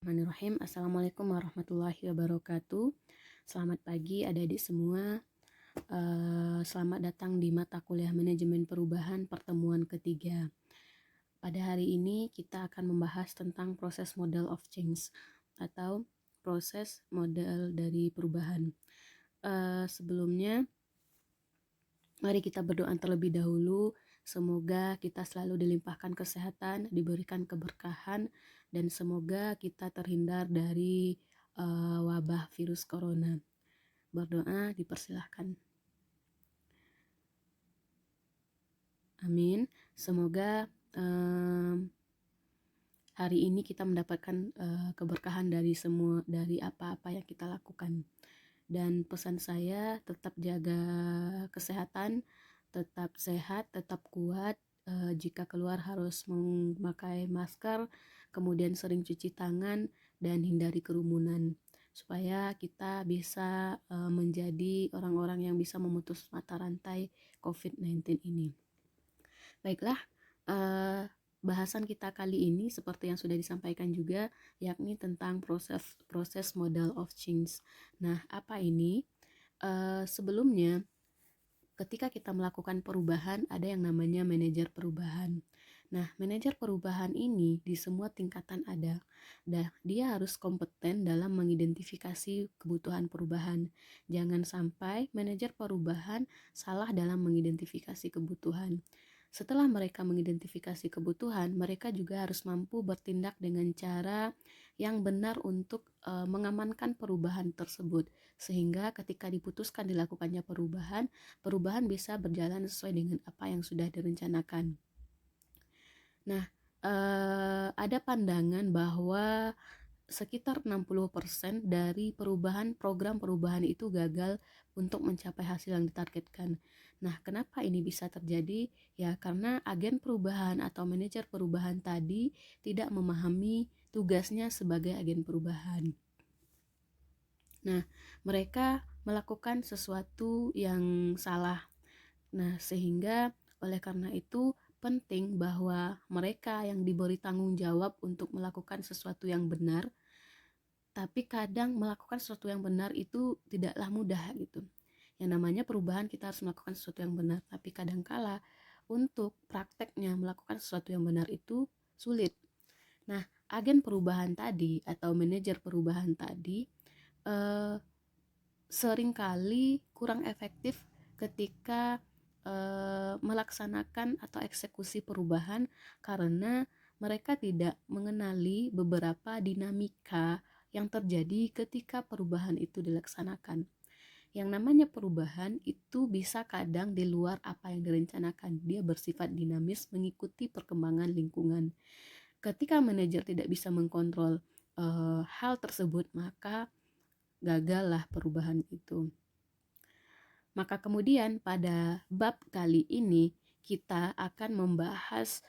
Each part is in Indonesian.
Bismillahirrahmanirrahim. Assalamualaikum warahmatullahi wabarakatuh. Selamat pagi adik-adik semua. Selamat datang di mata kuliah manajemen perubahan pertemuan ketiga. Pada hari ini kita akan membahas tentang proses model of change atau proses model dari perubahan. Sebelumnya mari kita berdoa terlebih dahulu. Semoga kita selalu dilimpahkan kesehatan, diberikan keberkahan, dan semoga kita terhindar dari wabah virus corona. Berdoa dipersilahkan. Amin. Semoga hari ini kita mendapatkan keberkahan dari apa-apa yang kita lakukan. Dan pesan saya, tetap jaga kesehatan, tetap sehat, tetap kuat. Jika keluar harus memakai masker, kemudian sering cuci tangan dan hindari kerumunan supaya kita bisa menjadi orang-orang yang bisa memutus mata rantai COVID-19 ini. Baiklah, bahasan kita kali ini seperti yang sudah disampaikan juga, yakni tentang proses model of change. Nah, apa ini? Sebelumnya, ketika kita melakukan perubahan, ada yang namanya manajer perubahan. Nah, manajer perubahan ini di semua tingkatan ada. Dia harus kompeten dalam mengidentifikasi kebutuhan perubahan. Jangan sampai manajer perubahan salah dalam mengidentifikasi kebutuhan. Setelah mereka mengidentifikasi kebutuhan, mereka juga harus mampu bertindak dengan cara yang benar untuk mengamankan perubahan tersebut. Sehingga ketika diputuskan dilakukannya perubahan bisa berjalan sesuai dengan apa yang sudah direncanakan. Nah, ada pandangan bahwa sekitar 60% dari program perubahan itu gagal untuk mencapai hasil yang ditargetkan. Nah, kenapa ini bisa terjadi? Ya, karena agen perubahan atau manajer perubahan tadi tidak memahami tugasnya sebagai agen perubahan. Nah, mereka melakukan sesuatu yang salah. Nah, sehingga oleh karena itu penting bahwa mereka yang diberi tanggung jawab untuk melakukan sesuatu yang benar, tapi kadang melakukan sesuatu yang benar itu tidaklah mudah gitu. Yang namanya perubahan kita harus melakukan sesuatu yang benar, tapi kadangkala untuk prakteknya melakukan sesuatu yang benar itu sulit. Nah, agen perubahan tadi atau manajer perubahan tadi seringkali kurang efektif ketika melaksanakan atau eksekusi perubahan karena mereka tidak mengenali beberapa dinamika yang terjadi ketika perubahan itu dilaksanakan. Yang namanya perubahan itu bisa kadang di luar apa yang direncanakan. Dia bersifat dinamis mengikuti perkembangan lingkungan. Ketika manajer tidak bisa mengkontrol hal tersebut, maka gagallah perubahan itu. Maka kemudian pada bab kali ini kita akan membahas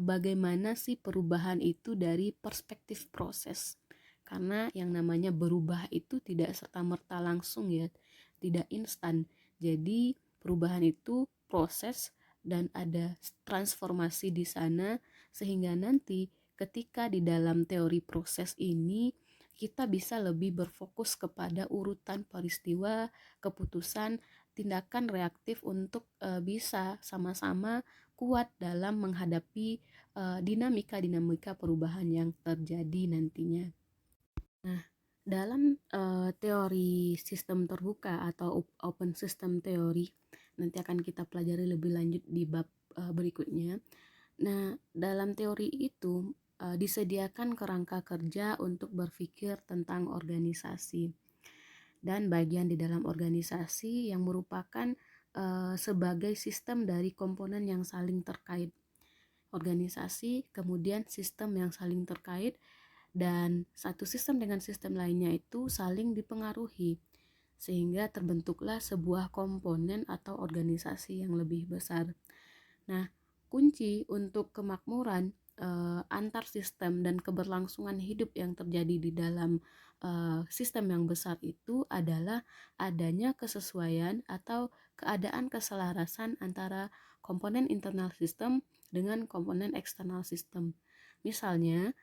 bagaimana sih perubahan itu dari perspektif proses. Karena yang namanya berubah itu tidak serta-merta langsung ya, tidak instan. Jadi perubahan itu proses dan ada transformasi di sana sehingga nanti ketika di dalam teori proses ini kita bisa lebih berfokus kepada urutan peristiwa, keputusan, tindakan reaktif untuk bisa sama-sama kuat dalam menghadapi dinamika-dinamika perubahan yang terjadi nantinya. Nah, dalam teori sistem terbuka atau open system theory, nanti akan kita pelajari lebih lanjut di bab berikutnya. Nah, dalam teori itu disediakan kerangka kerja untuk berpikir tentang organisasi dan bagian di dalam organisasi yang merupakan sebagai sistem dari komponen yang saling terkait. Organisasi, kemudian sistem yang saling terkait, dan satu sistem dengan sistem lainnya itu saling dipengaruhi sehingga terbentuklah sebuah komponen atau organisasi yang lebih besar. Nah, kunci untuk kemakmuran antar sistem dan keberlangsungan hidup yang terjadi di dalam sistem yang besar itu adalah adanya kesesuaian atau keadaan keselarasan antara komponen internal sistem dengan komponen eksternal sistem. Misalnya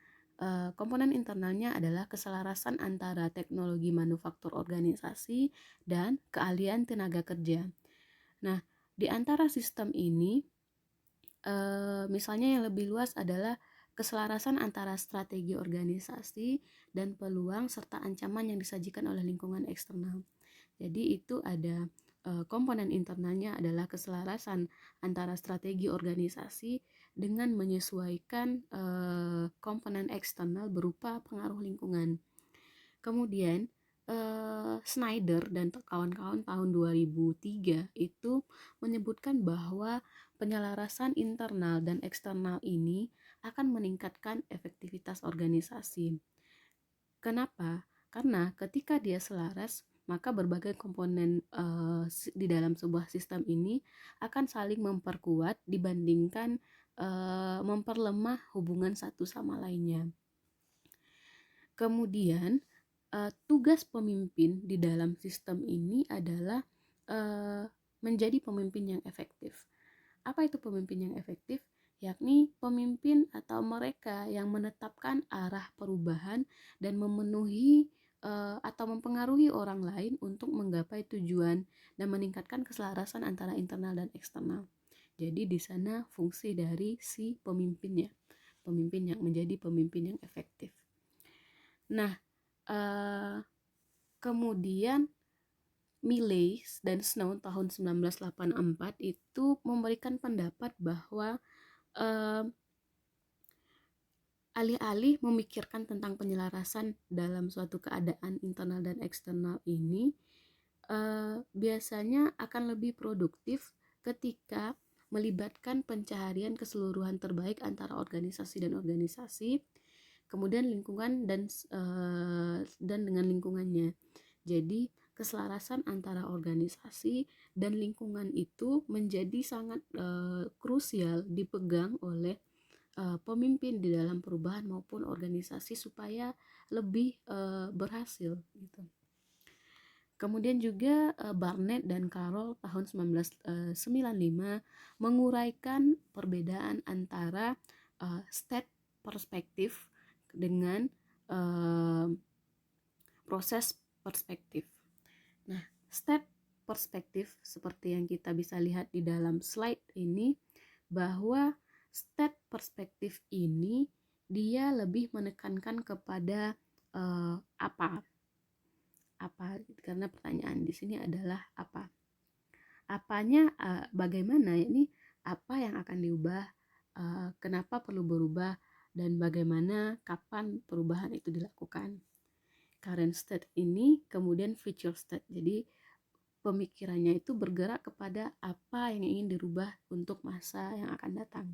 Komponen internalnya adalah keselarasan antara teknologi manufaktur organisasi dan keahlian tenaga kerja. Nah, di antara sistem ini, misalnya yang lebih luas adalah keselarasan antara strategi organisasi dan peluang serta ancaman yang disajikan oleh lingkungan eksternal. Jadi itu ada komponen internalnya adalah keselarasan antara strategi organisasi dengan menyesuaikan komponen eksternal berupa pengaruh lingkungan. Kemudian Snyder dan kawan-kawan tahun 2003 itu menyebutkan bahwa penyelarasan internal dan eksternal ini akan meningkatkan efektivitas organisasi. Kenapa? Karena ketika dia selaras, maka berbagai komponen di dalam sebuah sistem ini akan saling memperkuat dibandingkan memperlemah hubungan satu sama lainnya. Kemudian tugas pemimpin di dalam sistem ini adalah menjadi pemimpin yang efektif. Apa itu pemimpin yang efektif? Yakni pemimpin atau mereka yang menetapkan arah perubahan dan memenuhi atau mempengaruhi orang lain untuk menggapai tujuan dan meningkatkan keselarasan antara internal dan eksternal. Jadi di sana fungsi dari si pemimpinnya, pemimpin yang menjadi pemimpin yang efektif. Nah, kemudian Milley dan Snow tahun 1984 itu memberikan pendapat bahwa alih-alih memikirkan tentang penyelarasan dalam suatu keadaan internal dan eksternal ini, biasanya akan lebih produktif ketika melibatkan pencaharian keseluruhan terbaik antara organisasi dan organisasi, kemudian lingkungan dan dengan lingkungannya. Jadi keselarasan antara organisasi dan lingkungan itu menjadi sangat krusial dipegang oleh pemimpin di dalam perubahan maupun organisasi supaya lebih berhasil gitu. Kemudian juga Barnett dan Carroll tahun 1995 menguraikan perbedaan antara state perspektif dengan proses perspektif. Nah, state perspektif seperti yang kita bisa lihat di dalam slide ini, bahwa state perspektif ini dia lebih menekankan kepada apa, karena pertanyaan di sini adalah apanya, bagaimana, ini apa yang akan diubah, kenapa perlu berubah, dan bagaimana kapan perubahan itu dilakukan. Current state ini kemudian future state, jadi pemikirannya itu bergerak kepada apa yang ingin dirubah untuk masa yang akan datang.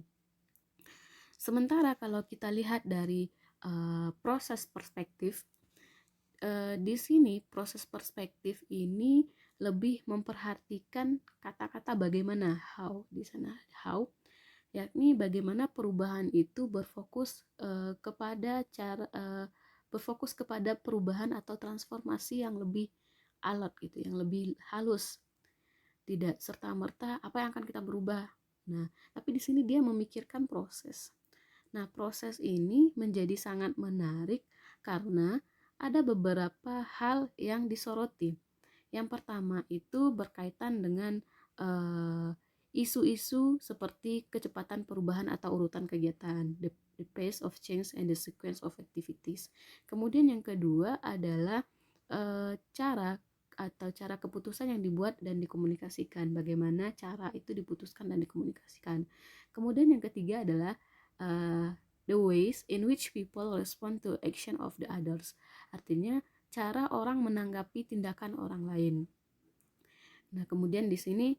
Sementara kalau kita lihat dari proses perspektif, di sini proses perspektif ini lebih memperhatikan kata-kata bagaimana, how di sana, how, yakni bagaimana perubahan itu berfokus kepada perubahan atau transformasi yang lebih alot gitu, yang lebih halus, tidak serta-merta apa yang akan kita berubah. Nah, tapi di sini dia memikirkan proses. Nah, proses ini menjadi sangat menarik karena ada beberapa hal yang disoroti. Yang pertama itu berkaitan dengan isu-isu seperti kecepatan perubahan atau urutan kegiatan, the pace of change and the sequence of activities. Kemudian yang kedua adalah cara keputusan yang dibuat dan dikomunikasikan, bagaimana cara itu diputuskan dan dikomunikasikan. Kemudian yang ketiga adalah the ways in which people respond to action of the others, artinya cara orang menanggapi tindakan orang lain. Nah, kemudian di sini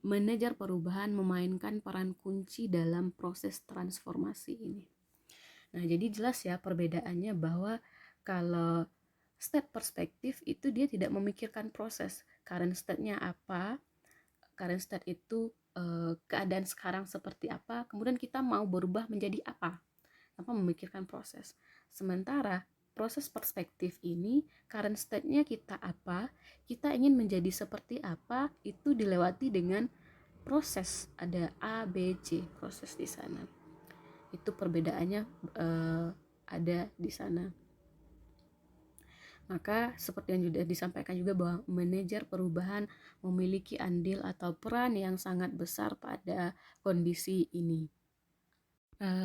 manajer perubahan memainkan peran kunci dalam proses transformasi ini. Nah, jadi jelas ya perbedaannya, bahwa kalau state perspektif itu dia tidak memikirkan proses, current state-nya apa, current state itu keadaan sekarang seperti apa, kemudian kita mau berubah menjadi apa, tanpa memikirkan proses. Sementara proses perspektif ini, current state-nya kita apa, kita ingin menjadi seperti apa, itu dilewati dengan proses, ada A, B, C, proses di sana. Itu perbedaannya ada di sana. Maka seperti yang sudah disampaikan juga bahwa manajer perubahan memiliki andil atau peran yang sangat besar pada kondisi ini.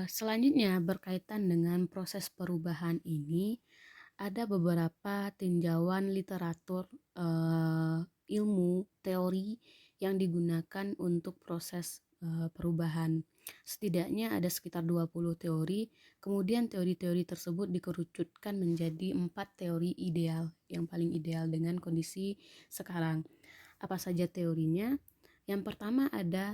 Selanjutnya berkaitan dengan proses perubahan ini, ada beberapa tinjauan literatur ilmu teori yang digunakan untuk proses perubahan. Setidaknya ada sekitar 20 teori, kemudian teori-teori tersebut dikerucutkan menjadi 4 teori ideal, yang paling ideal dengan kondisi sekarang. Apa saja teorinya? Yang pertama ada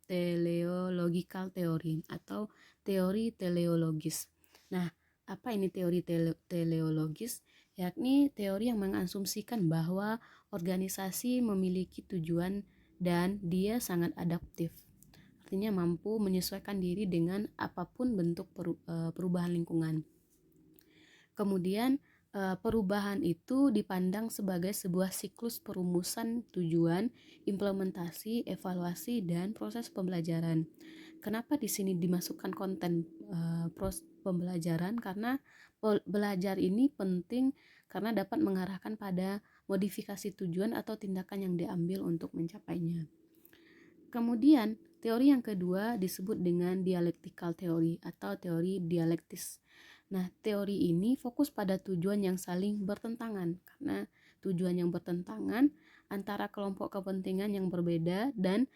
teleological theory atau teori teleologis. Nah, apa ini teori teleologis? Yakni teori yang mengasumsikan bahwa organisasi memiliki tujuan dan dia sangat adaptif. Artinya mampu menyesuaikan diri dengan apapun bentuk perubahan lingkungan. Kemudian perubahan itu dipandang sebagai sebuah siklus perumusan tujuan, implementasi, evaluasi, dan proses pembelajaran. Kenapa di sini dimasukkan konten proses pembelajaran? Karena belajar ini penting karena dapat mengarahkan pada modifikasi tujuan atau tindakan yang diambil untuk mencapainya. Kemudian, teori yang kedua disebut dengan dialectical theory atau teori dialektis. Nah, teori ini fokus pada tujuan yang saling bertentangan karena tujuan yang bertentangan antara kelompok kepentingan yang berbeda dan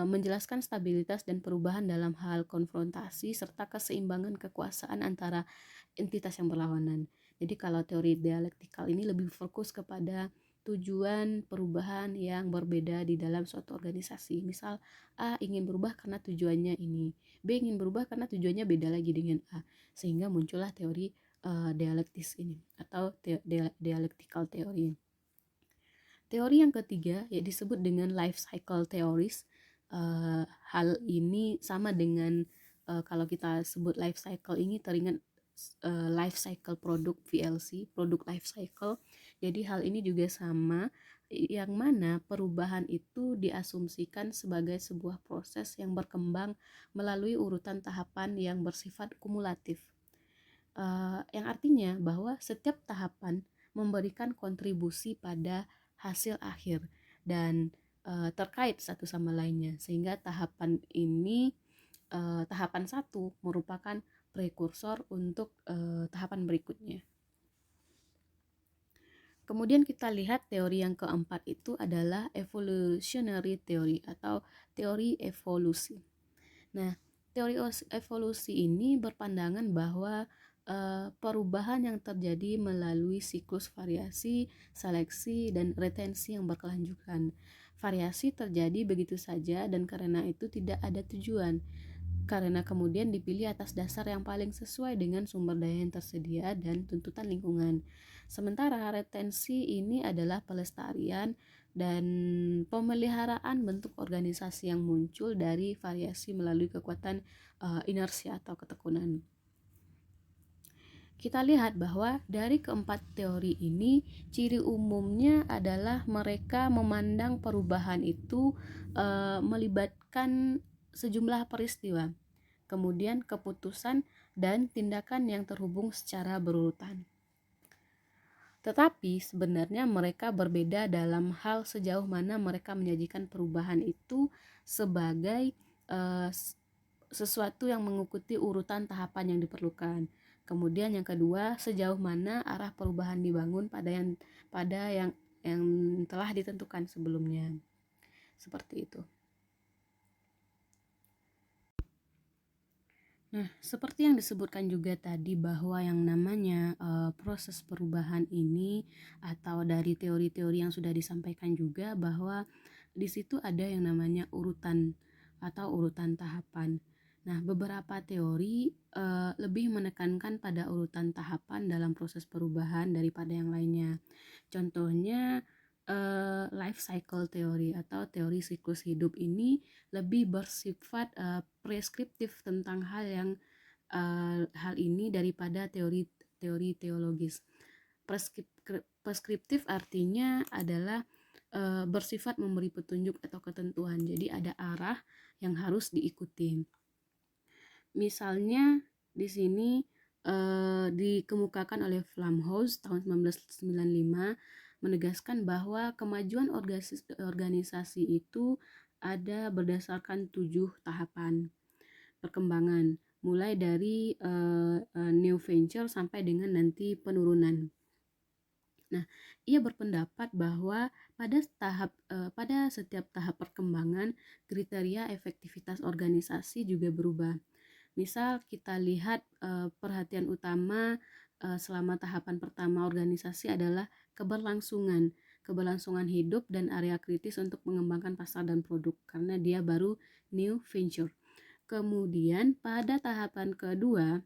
menjelaskan stabilitas dan perubahan dalam hal konfrontasi serta keseimbangan kekuasaan antara entitas yang berlawanan. Jadi kalau teori dialektikal ini lebih fokus kepada tujuan perubahan yang berbeda di dalam suatu organisasi. Misal A ingin berubah karena tujuannya ini, B ingin berubah karena tujuannya beda lagi dengan A, sehingga muncullah teori dialektis ini atau dialectical theory. Teori yang ketiga ya disebut dengan life cycle theories. Hal ini sama dengan kalau kita sebut life cycle ini teringat life cycle produk VLC, produk life cycle. Jadi hal ini juga sama, yang mana perubahan itu diasumsikan sebagai sebuah proses yang berkembang melalui urutan tahapan yang bersifat kumulatif. Yang artinya bahwa setiap tahapan memberikan kontribusi pada hasil akhir dan terkait satu sama lainnya, sehingga tahapan ini tahapan satu merupakan prekursor untuk tahapan berikutnya. Kemudian kita lihat teori yang keempat itu adalah evolutionary theory atau teori evolusi. Nah, teori evolusi ini berpandangan bahwa perubahan yang terjadi melalui siklus variasi, seleksi, dan retensi yang berkelanjutan. Variasi terjadi begitu saja dan karena itu tidak ada tujuan. Karena kemudian dipilih atas dasar yang paling sesuai dengan sumber daya yang tersedia dan tuntutan lingkungan. Sementara retensi ini adalah pelestarian dan pemeliharaan bentuk organisasi yang muncul dari variasi melalui kekuatan inersia atau ketekunan. Kita lihat bahwa dari keempat teori ini, ciri umumnya adalah mereka memandang perubahan itu melibatkan sejumlah peristiwa, kemudian keputusan dan tindakan yang terhubung secara berurutan. Tetapi sebenarnya mereka berbeda dalam hal sejauh mana mereka menyajikan perubahan itu sebagai sesuatu yang mengikuti urutan tahapan yang diperlukan. Kemudian yang kedua, sejauh mana arah perubahan dibangun pada yang telah ditentukan sebelumnya. Seperti itu. Nah, seperti yang disebutkan juga tadi bahwa yang namanya proses perubahan ini atau dari teori-teori yang sudah disampaikan juga bahwa di situ ada yang namanya urutan atau urutan tahapan. Nah, beberapa teori lebih menekankan pada urutan tahapan dalam proses perubahan daripada yang lainnya. Contohnya life cycle teori atau teori siklus hidup ini lebih bersifat preskriptif tentang hal ini daripada teori teologis. Preskriptif artinya adalah bersifat memberi petunjuk atau ketentuan. Jadi ada arah yang harus diikuti. Misalnya di sini dikemukakan oleh Flamhaus tahun 1995 menegaskan bahwa kemajuan organisasi itu ada berdasarkan 7 tahapan perkembangan, mulai dari new venture sampai dengan nanti penurunan. Nah, ia berpendapat bahwa pada setiap tahap perkembangan, kriteria efektivitas organisasi juga berubah. Misal kita lihat perhatian utama selama tahapan pertama organisasi adalah keberlangsungan hidup dan area kritis untuk mengembangkan pasar dan produk, karena dia baru new venture. Kemudian pada tahapan kedua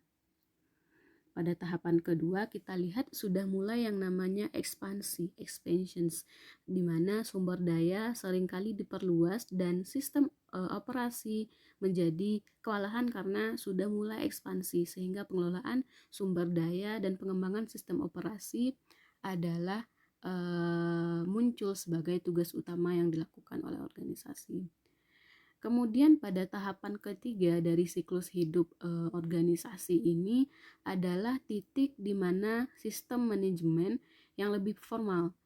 kita lihat sudah mulai yang namanya expansions, di mana sumber daya seringkali diperluas dan sistem operasi menjadi kewalahan karena sudah mulai ekspansi, sehingga pengelolaan sumber daya dan pengembangan sistem operasi adalah muncul sebagai tugas utama yang dilakukan oleh organisasi. Kemudian pada tahapan ketiga dari siklus hidup organisasi ini adalah titik di mana sistem manajemen yang lebih formal,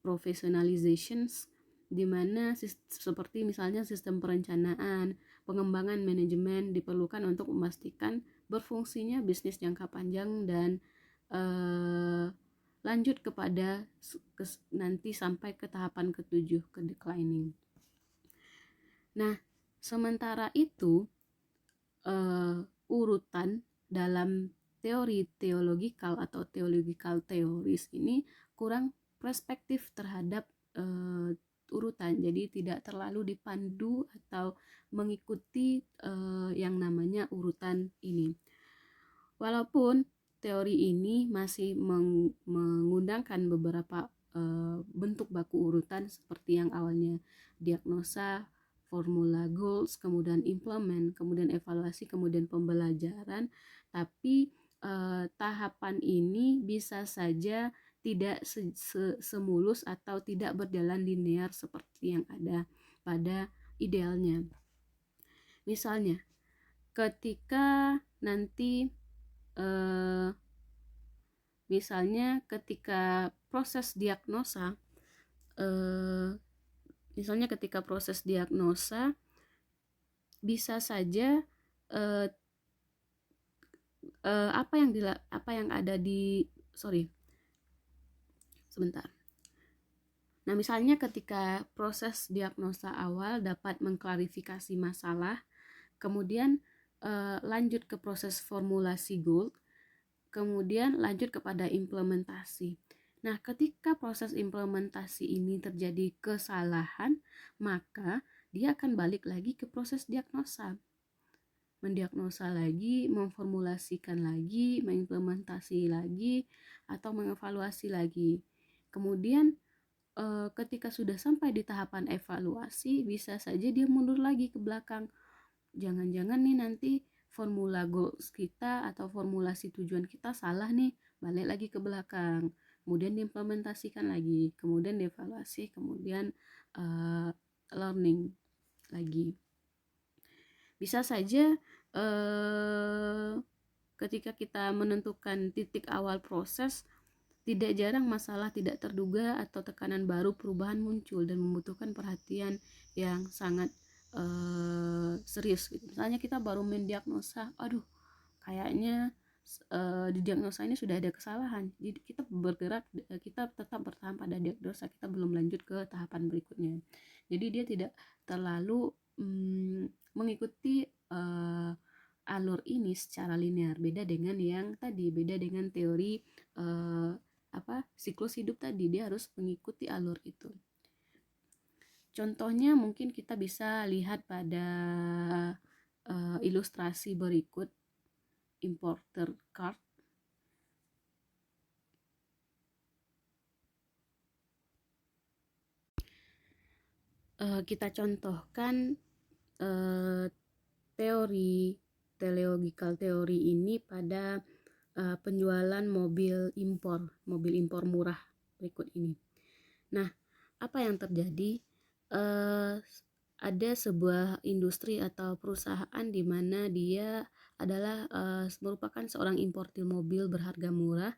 professionalizations, di mana seperti misalnya sistem perencanaan, pengembangan manajemen diperlukan untuk memastikan berfungsinya bisnis jangka panjang dan lanjut kepada nanti sampai ke tahapan ketujuh, ke declining. Nah, sementara itu urutan dalam teori theological atau theological theories ini kurang perspektif terhadap urutan, jadi tidak terlalu dipandu atau mengikuti yang namanya urutan ini. Walaupun teori ini masih mengundangkan beberapa bentuk baku urutan seperti yang awalnya diagnosa, formula goals, kemudian implement, kemudian evaluasi, kemudian pembelajaran, tapi tahapan ini bisa saja tidak semulus atau tidak berjalan linear seperti yang ada pada idealnya. Misalnya, ketika nanti misalnya ketika proses diagnosa bisa saja Nah, misalnya ketika proses diagnosa awal dapat mengklarifikasi masalah, kemudian lanjut ke proses formulasi goal, kemudian lanjut kepada implementasi. Nah, ketika proses implementasi ini terjadi kesalahan, maka dia akan balik lagi ke proses diagnosa. Mendiagnosa lagi, memformulasikan lagi, mengimplementasi lagi, atau mengevaluasi lagi. Kemudian ketika sudah sampai di tahapan evaluasi, bisa saja dia mundur lagi ke belakang. Jangan-jangan nih nanti formula goals kita atau formulasi tujuan kita salah nih, balik lagi ke belakang, kemudian diimplementasikan lagi, kemudian dievaluasi, kemudian learning lagi. Bisa saja ketika kita menentukan titik awal proses, tidak jarang masalah tidak terduga atau tekanan baru perubahan muncul dan membutuhkan perhatian yang sangat serius gitu. Misalnya kita baru mendiagnosa, aduh kayaknya di diagnosa ini sudah ada kesalahan, jadi kita tetap bertahan pada diagnosa, kita belum lanjut ke tahapan berikutnya. Jadi dia tidak terlalu mengikuti alur ini secara linear, beda dengan teori siklus hidup tadi, dia harus mengikuti alur itu. Contohnya mungkin kita bisa lihat pada ilustrasi berikut, importer card. Kita contohkan teori teleological teori ini pada penjualan mobil impor murah berikut ini. Nah, apa yang terjadi? ada sebuah industri atau perusahaan di mana dia adalah merupakan seorang importir mobil berharga murah,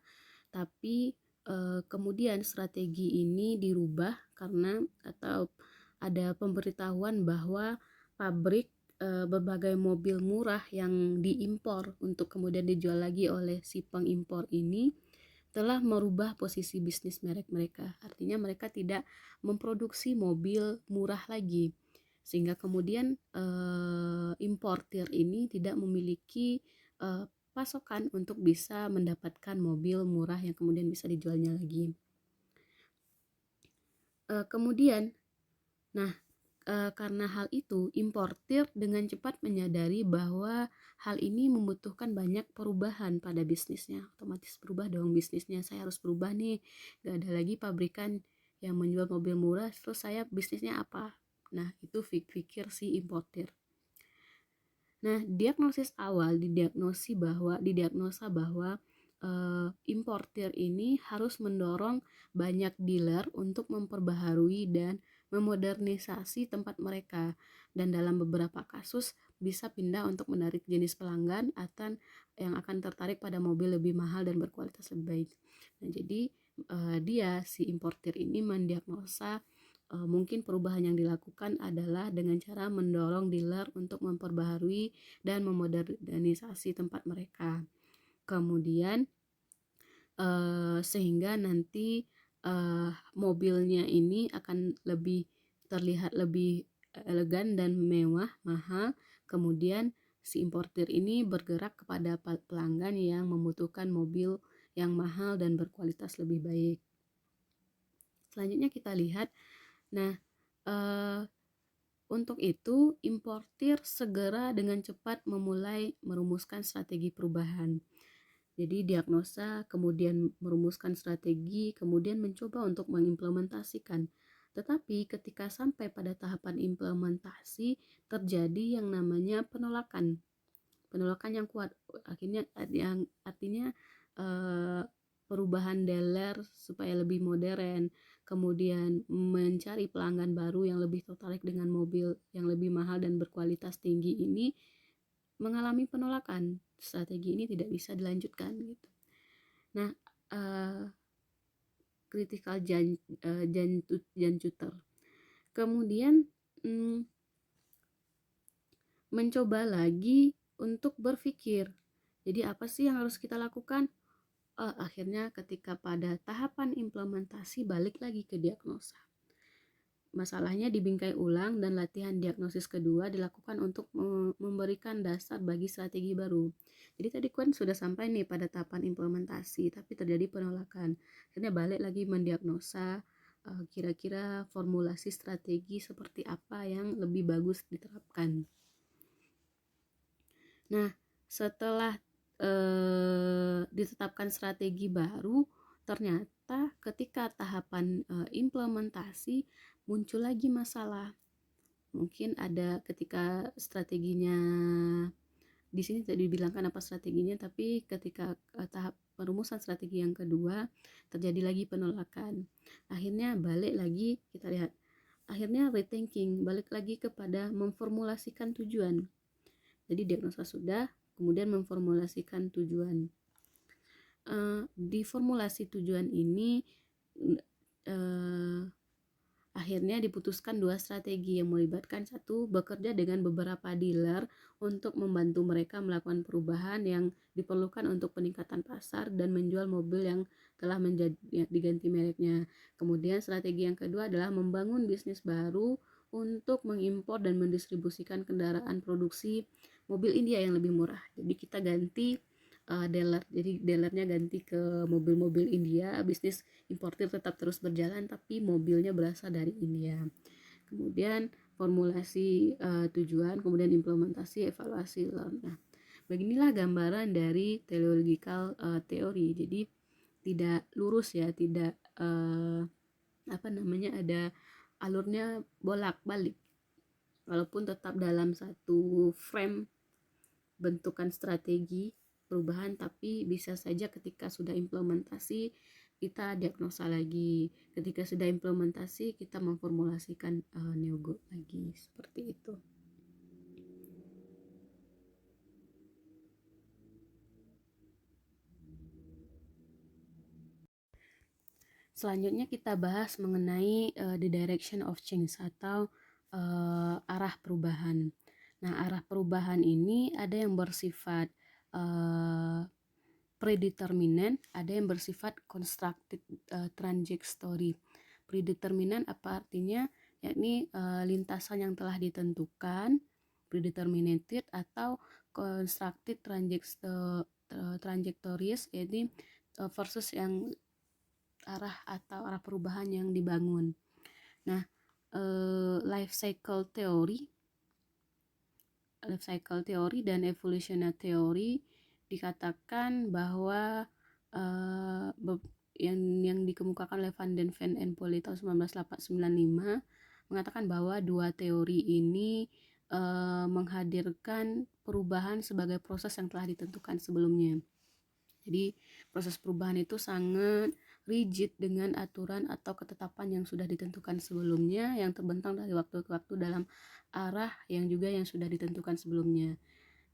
tapi kemudian strategi ini dirubah karena atau ada pemberitahuan bahwa pabrik berbagai mobil murah yang diimpor untuk kemudian dijual lagi oleh si pengimpor ini telah merubah posisi bisnis merek mereka. Artinya mereka tidak memproduksi mobil murah lagi, sehingga kemudian importir ini tidak memiliki pasokan untuk bisa mendapatkan mobil murah yang kemudian bisa dijualnya lagi. Kemudian, nah karena hal itu, importir dengan cepat menyadari bahwa hal ini membutuhkan banyak perubahan pada bisnisnya. Otomatis berubah dong bisnisnya, saya harus berubah nih, gak ada lagi pabrikan yang menjual mobil murah, terus saya bisnisnya apa? Nah, itu pikir si importir. Nah, diagnosis awal didiagnosa bahwa importir ini harus mendorong banyak dealer untuk memperbaharui dan memodernisasi tempat mereka, dan dalam beberapa kasus bisa pindah untuk menarik jenis pelanggan atau yang akan tertarik pada mobil lebih mahal dan berkualitas lebih baik. Nah, jadi si importir ini mendiagnosa mungkin perubahan yang dilakukan adalah dengan cara mendorong dealer untuk memperbaharui dan memodernisasi tempat mereka. Kemudian sehingga nanti mobilnya ini akan lebih terlihat lebih elegan dan mewah, mahal. Kemudian si importir ini bergerak kepada pelanggan yang membutuhkan mobil yang mahal dan berkualitas lebih baik. Selanjutnya kita lihat, nah untuk itu importir segera dengan cepat memulai merumuskan strategi perubahan. Jadi diagnosa, kemudian merumuskan strategi, kemudian mencoba untuk mengimplementasikan. Tetapi ketika sampai pada tahapan implementasi, terjadi yang namanya penolakan yang kuat. Akhirnya yang artinya perubahan dealer supaya lebih modern, kemudian mencari pelanggan baru yang lebih tertarik dengan mobil yang lebih mahal dan berkualitas tinggi ini mengalami penolakan. Strategi ini tidak bisa dilanjutkan gitu. Nah, critical juncture. Kemudian mencoba lagi untuk berpikir. Jadi apa sih yang harus kita lakukan? Akhirnya ketika pada tahapan implementasi balik lagi ke diagnosa. Masalahnya dibingkai ulang dan latihan diagnosis kedua dilakukan untuk memberikan dasar bagi strategi baru. Jadi tadi kan sudah sampai nih pada tahapan implementasi, tapi terjadi penolakan. Akhirnya balik lagi mendiagnosa kira-kira formulasi strategi seperti apa yang lebih bagus diterapkan. Nah, setelah ditetapkan strategi baru, ternyata ketika tahapan implementasi muncul lagi masalah. Mungkin ada ketika strateginya di sini tidak dibilangkan apa strateginya, tapi ketika tahap perumusan strategi yang kedua terjadi lagi penolakan. Akhirnya balik lagi, kita lihat. Akhirnya rethinking, balik lagi kepada memformulasikan tujuan. Jadi diagnosa sudah, kemudian memformulasikan tujuan. Di formulasi tujuan ini akhirnya diputuskan dua strategi yang melibatkan: satu, bekerja dengan beberapa dealer untuk membantu mereka melakukan perubahan yang diperlukan untuk peningkatan pasar dan menjual mobil yang telah diganti mereknya. Kemudian strategi yang kedua adalah membangun bisnis baru untuk mengimpor dan mendistribusikan kendaraan produksi mobil India yang lebih murah. Jadi kita ganti dealer, jadi dealernya ganti ke mobil-mobil India, bisnis importir tetap terus berjalan tapi mobilnya berasal dari India. Kemudian formulasi tujuan, kemudian implementasi, evaluasi. Nah, beginilah gambaran dari teleological teori. Jadi tidak lurus ya, tidak ada alurnya bolak-balik, walaupun tetap dalam satu frame bentukan strategi perubahan, tapi bisa saja ketika sudah implementasi kita diagnosa lagi. Ketika sudah implementasi, kita memformulasikan new goal lagi, seperti itu. Selanjutnya kita bahas mengenai the direction of change atau arah perubahan. Nah, arah perubahan ini ada yang bersifat predeterminan, ada yang bersifat constructed trajectory. Predeterminan apa artinya? Yakni lintasan yang telah ditentukan, predeterminated, atau constructed trajectories, yaitu versus yang arah atau arah perubahan yang dibangun. Nah, life cycle theory dan evolutionary theory dikatakan bahwa yang dikemukakan oleh Van den Ven en Pauli tahun 1995 mengatakan bahwa dua teori ini menghadirkan perubahan sebagai proses yang telah ditentukan sebelumnya. Jadi proses perubahan itu sangat rigid dengan aturan atau ketetapan yang sudah ditentukan sebelumnya, yang terbentang dari waktu ke waktu dalam arah yang juga yang sudah ditentukan sebelumnya.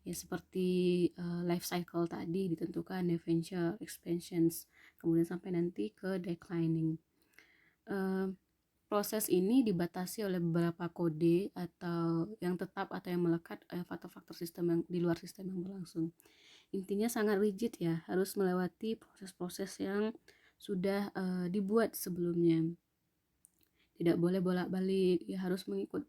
Ya seperti life cycle tadi ditentukan adventure, expansions, kemudian sampai nanti ke declining. Proses ini dibatasi oleh beberapa kode atau yang tetap atau yang melekat faktor-faktor sistem yang di luar sistem yang berlangsung. Intinya sangat rigid ya, harus melewati proses-proses yang sudah dibuat sebelumnya. Tidak boleh bolak-balik, ya harus mengikut.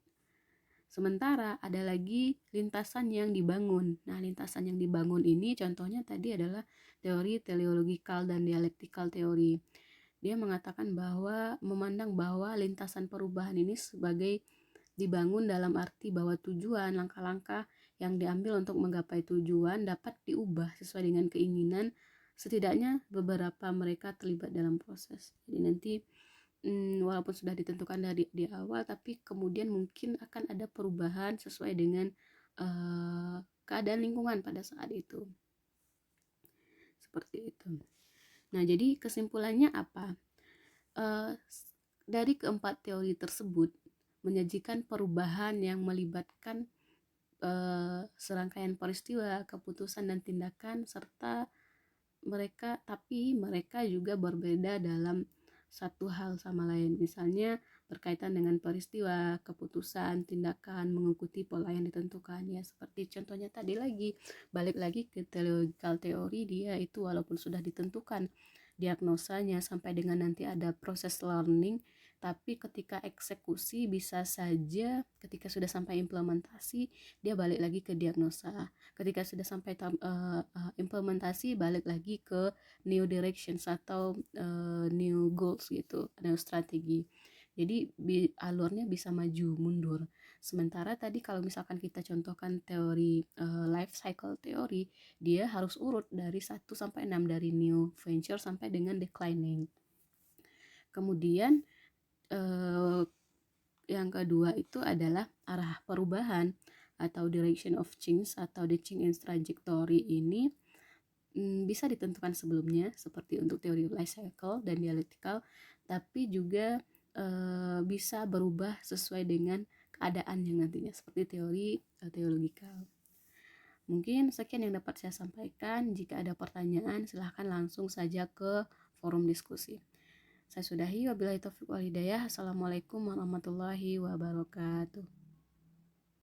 Sementara ada lagi lintasan yang dibangun. Nah, lintasan yang dibangun ini contohnya tadi adalah teori teleologikal dan dialektikal teori. Dia mengatakan bahwa memandang bahwa lintasan perubahan ini sebagai dibangun dalam arti bahwa tujuan, langkah-langkah yang diambil untuk menggapai tujuan dapat diubah sesuai dengan keinginan, setidaknya beberapa mereka terlibat dalam proses. Jadi nanti walaupun sudah ditentukan dari di awal, tapi kemudian mungkin akan ada perubahan sesuai dengan keadaan lingkungan pada saat itu. Seperti itu. Nah, jadi kesimpulannya apa? Dari keempat teori tersebut menyajikan perubahan yang melibatkan serangkaian peristiwa, keputusan dan tindakan serta mereka juga berbeda dalam satu hal sama lain. Misalnya berkaitan dengan peristiwa, keputusan, tindakan mengikuti pola yang ditentukan. Ya seperti contohnya tadi lagi, balik lagi ke teleological teori, dia itu walaupun sudah ditentukan diagnosanya sampai dengan nanti ada proses learning, tapi ketika eksekusi bisa saja ketika sudah sampai implementasi dia balik lagi ke diagnosa, ketika sudah sampai implementasi balik lagi ke new directions atau new goals gitu, new strategi. Jadi alurnya bisa maju mundur. Sementara tadi kalau misalkan kita contohkan teori life cycle teori, dia harus urut dari 1 sampai 6, dari new venture sampai dengan declining. Kemudian yang kedua itu adalah arah perubahan atau direction of change atau the change in trajectory ini bisa ditentukan sebelumnya seperti untuk teori life cycle dan dialektikal, tapi juga bisa berubah sesuai dengan keadaan yang nantinya seperti teori teologikal. Mungkin sekian yang dapat saya sampaikan. Jika ada pertanyaan silahkan langsung saja ke forum diskusi. Saya sudahi, wabillahi taufiq wal hidayah. Assalamualaikum warahmatullahi wabarakatuh.